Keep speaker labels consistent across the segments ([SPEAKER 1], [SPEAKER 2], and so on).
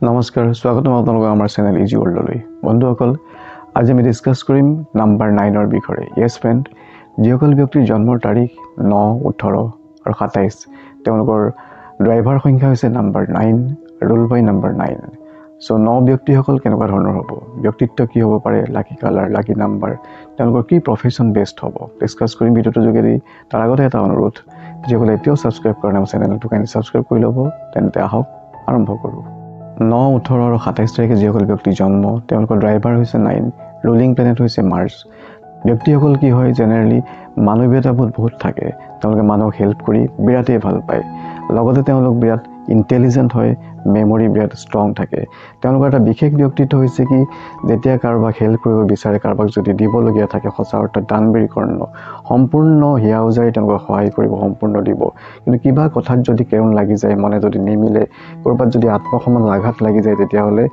[SPEAKER 1] নমস্কাৰ স্বাগতম আপোনালোকক আমাৰ চেনেল ইজি ৱৰ্ল্ডলৈ বন্ধুসকল আজি আমি ডিসকাস কৰিম নাম্বাৰ 9 ৰ বিষয়ে ইয়েস ফ্ৰেন্ড যিসকল ব্যক্তিৰ জন্মৰ তাৰিখ 9 18 আৰু 27 তেওঁলোকৰ ড্ৰাইভাৰ সংখ্যা হৈছে নাম্বাৰ 9 ৰুল বাই নাম্বাৰ 9 সো 9 ব্যক্তিসকল কেনেকুৱা ধৰণৰ হ'ব ব্যক্তিত্ব কি হ'ব পাৰে লাকি কালাৰ লাকি নাম্বাৰ তেওঁলোকৰ কি প্ৰফেশন বেস্ট হ'ব ডিসকাস কৰিম ভিডিওটো যোগেদি তাৰ আগতে এটা অনুৰোধ যিসকলে এতিয়াও সাবস্ক্ৰাইব কৰা নাই চেনেলটো কাইন্ডলি সাবস্ক্ৰাইব কৰি ল'ব তেন্তে আহক আৰম্ভ কৰোঁ 9 18 আৰু 27 তাৰিখে যিসকল ব্যক্তি জন্ম তেওঁলোকৰ ড্ৰাইভাৰ হৈছে 9 ৰুলিং প্লেনেট হৈছে মাৰ্চ ব্যক্তিসকল কি হয় জেনাৰেলি মানৱীয়তাবোধ বহুত থাকে তেওঁলোকে মানুহক হেল্প কৰি বিৰাটেই ভাল পায় লগতে তেওঁলোক বিৰাট ইন্টেলিজেন্ট হয় মেমৰি বিৰাট ষ্ট্ৰং থাকে তেওঁলোকৰ এটা বিশেষ ব্যক্তিত্ব হৈছে কি যেতিয়া কাৰোবাক হেল্প কৰিব বিচাৰে কাৰোবাক যদি দিবলগীয়া থাকে সঁচা অৰ্থত দানবীৰ কৰ্ণ সম্পূৰ্ণ হিয়াউজাই তেওঁলোকক সহায় কৰিব সম্পূৰ্ণ দিব কিন্তু কিবা কথাত যদি কেৰুণ লাগি যায় মনে যদি নিমিলে কৰবাত যদি আত্মসন্মান আঘাত লাগি যায় তেতিয়া হলে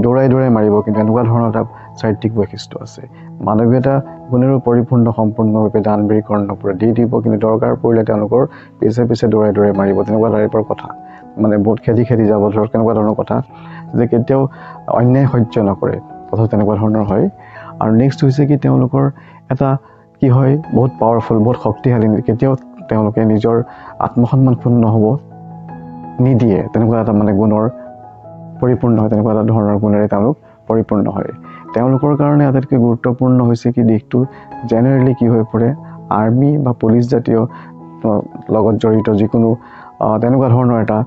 [SPEAKER 1] দৌৰাই মাৰিব কিন্তু এনেকুৱা ধৰণৰ এটা চাৰিত্ৰিক বৈশিষ্ট্য আছে মানৱীয়তা গুণেৰে পৰিপূৰ্ণ সম্পূৰ্ণৰূপে দানবীৰ কৰ্ণ পুৰা দি দিব কিন্তু দৰকাৰ পৰিলে তেওঁলোকৰ পিছে দৌৰাই মাৰিব তেনেকুৱা টাইপৰ কথা মানে বহুত খেদি যাব ধৰ কেনেকুৱা ধৰণৰ কথা যে কেতিয়াও অন্যায় সহ্য নকৰে কথা তেনেকুৱা ধৰণৰ হয় আৰু নেক্সট হৈছে কি তেওঁলোকৰ এটা কি হয় বহুত পাৱাৰফুল বহুত শক্তিশালী কেতিয়াও তেওঁলোকে নিজৰ আত্মসন্মান ক্ষুণ্ণ হ'ব নিদিয়ে তেনেকুৱা এটা মানে গুণৰ পৰিপূৰ্ণ হয় তেনেকুৱা এটা ধৰণৰ গুণেৰে তেওঁলোক পৰিপূৰ্ণ হয় তেওঁলোকৰ কাৰণে আটাইতকৈ গুৰুত্বপূৰ্ণ হৈছে কি দিশটো জেনাৰেলি কি হৈ পৰে আৰ্মি বা পুলিচ জাতীয় লগত জড়িত যিকোনো তেনেকুৱা ধৰণৰ এটা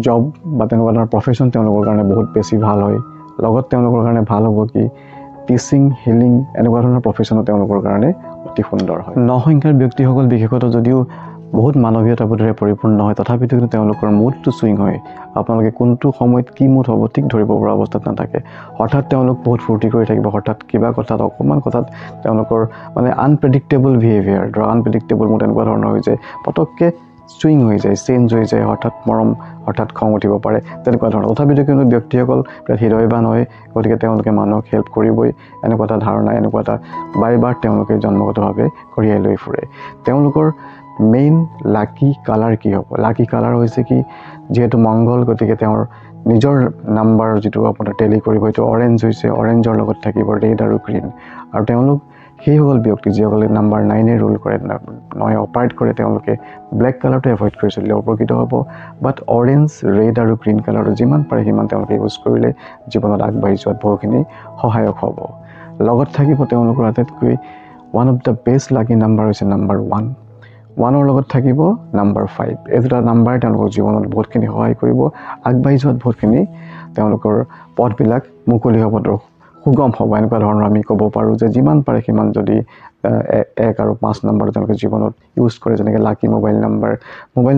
[SPEAKER 1] জব বা তেনেকুৱা ধৰণৰ প্ৰফেশন তেওঁলোকৰ কাৰণে বহুত বেছি ভাল হয় লগত তেওঁলোকৰ কাৰণে ভাল হ'ব কি টিচিং হিলিং এনেকুৱা ধৰণৰ প্ৰফেশন তেওঁলোকৰ কাৰণে অতি সুন্দৰ হয় 9 সংখ্যাৰ ব্যক্তিসকল বিশেষত যদিও বহুত মানৱীয়তাবোধেৰে পৰিপূৰ্ণ হয় তথাপিতো কিন্তু তেওঁলোকৰ মুডটো সুইং হয় আপোনালোকে কোনটো সময়ত কি মুড হ'ব ঠিক ধৰিব পৰা অৱস্থাত নাথাকে হঠাৎ তেওঁলোক বহুত ফূৰ্তি কৰি থাকিব হঠাৎ কিবা কথাত অকমান কথাত তেওঁলোকৰ মানে আনপ্ৰেডিক্টেবল বিহেভিয়াৰ ধৰা আনপ্ৰেডিক্টেবল মুড এনেকুৱা ধৰণৰ হৈ যায় পটককে সুইং হৈ যায় চেঞ্জ হৈ যায় হঠাৎ মৰম হঠাৎ খং উঠিব পাৰে তেনেকুৱা ধৰণৰ তথাপিতো কিন্তু ব্যক্তিসকল হৃদয়বান হয় গতিকে তেওঁলোকে মানুহক হেল্প কৰিবই এনেকুৱা এটা ধাৰণা এনেকুৱা এটা বাইবাৰ তেওঁলোকে জন্মগতভাৱে কঢ়িয়াই লৈ ফুৰে তেওঁলোকৰ মেইন লাকি কালাৰ কি হ'ব লাকি কালাৰ হৈছে কি যেহেতু মংগল গতিকে তেওঁৰ নিজৰ নাম্বাৰ যেটো আপোনাৰ টেলি কৰিব এটো অৰেঞ্জ হৈছে অৰেঞ্জৰ লগত থাকিব ৰেড আৰু গ্ৰীন আৰু তেওঁলোক সেই সকল ব্যক্তি যিসকলে নাম্বাৰ 9 এ ৰুল কৰে 9 অপাৰেট কৰে তেওঁলোকে ব্ল্যাক কালাৰটো এভয়েড কৰি চলিলে উপকৃত হ'ব বাট অৰেঞ্জ ৰেড আৰু গ্ৰীন কালাৰটো যিমান পাৰে সিমান তেওঁলোকে ইউজ কৰিলে জীৱনত আগবাঢ়ি যোৱাত বহুখিনি সহায়ক হ'ব লগত থাকিব তেওঁলোকৰ আটাইতকৈ one of the best lucky number হৈছে নাম্বাৰ 1 ৰ লগত থাকিব নাম্বাৰ 5 এই দুটা নাম্বাৰ তেওঁলোকৰ জীৱনত বহুতখিনি সহায় কৰিব আগবাঢ়ি যোৱাত বহুতখিনি তেওঁলোকৰ পথবিলাক মুকলি হ'ব সুগম হ'ব এনেকুৱা ধৰণৰ আমি ক'ব পাৰোঁ যে যিমান পাৰে সিমান যদি 1 আৰু 5 নম্বৰ তেওঁলোকে জীৱনত ইউজ কৰে যেনেকৈ লাকি মোবাইল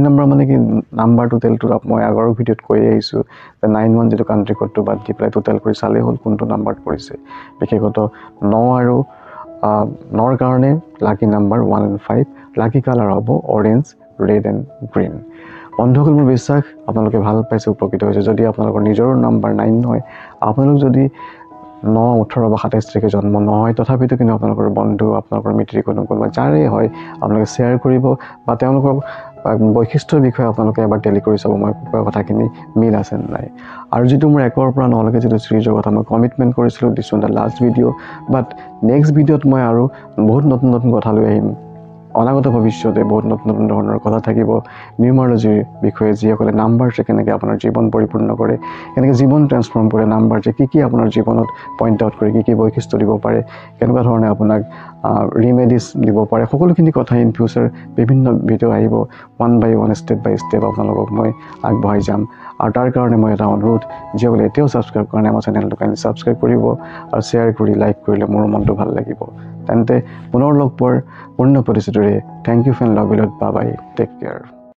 [SPEAKER 1] নাম্বাৰ মানে কি নাম্বাৰ টোটেলটো মই আগৰ ভিডিঅ'ত কৈ আহিছোঁ যে 91 যেটো কান্ট্ৰি কোডটো বাদ দি পেলাই টোটেল কৰি চালে হ'ল কোনটো নাম্বাৰত পৰিছে বিশেষত 9 আৰু 9 ৰ কাৰণে লাকি নাম্বাৰ 1 and 5 লাকি কালাৰ হ'ব অৰেঞ্জ ৰেড এণ্ড গ্ৰীন বন্ধুসকল মোৰ বিশ্বাস আপোনালোকে ভাল পাইছে উপকৃত হৈছে যদি আপোনালোকৰ নিজৰ নাম্বাৰ 9 হয় আপোনালোক যদি 9 18 বা 27 তাৰিখে জন্ম নহয় তথাপিতো কিন্তু আপোনালোকৰ বন্ধু আপোনালোকৰ মিত্ৰী কোনোবা যাৰে হয় আপোনালোকে শ্বেয়াৰ কৰিব বা তেওঁলোকৰ বৈশিষ্ট্যৰ বিষয়ে আপোনালোকে এবাৰ টেলি কৰি চাব মই কোৱা কথাখিনি মিল আছে নাই আৰু যেটো মোৰ 1 ৰ পৰা 9 লৈকে যেটো সিৰিজৰ কথা মই কমিটমেন্ট কৰিছিলো this on the last video but next ভিডিওত মই আৰু বহুত নতুন কথা লৈ আহিম অনাগত ভৱিষ্যতে বহুত নতুন ধৰণৰ কথা থাকিব নিউমাৰলজিৰ বিষয়ে যিসকলে নাম্বাৰ কেনেকৈ আপোনাৰ জীৱন পৰিপূৰ্ণ কৰে কেনেকৈ জীৱন ট্ৰান্সফৰ্ম কৰে নাম্বাৰ কি আপোনাৰ জীৱনত পইণ্ট আউট কৰি কি বৈশিষ্ট্য দিব পাৰে কেনেকুৱা ধৰণে আপোনাক ৰিমেডিজ দিব পাৰে সকলোখিনি কথা ইন ফিউচাৰ বিভিন্ন ভিডিও আহিব ওৱান বাই ওৱান ষ্টেপ বাই ষ্টেপ আপোনালোকক মই আগবঢ়াই যাম আৰু তাৰ কাৰণে মই এটা অনুৰোধ যিসকলে এতিয়াও ছাবস্ক্ৰাইব কৰা নাই আমাৰ চেনেলটো কাইণ্ডলি ছাবস্ক্ৰাইব কৰিব আৰু শ্বেয়াৰ কৰি লাইক কৰিলে মোৰ মনটো ভাল লাগিব তেন্তে পুনৰ লগ পোৱাৰ পূৰ্ণ প্ৰতিশ্ৰুতিৰে thank you friend love you lot bye bye take care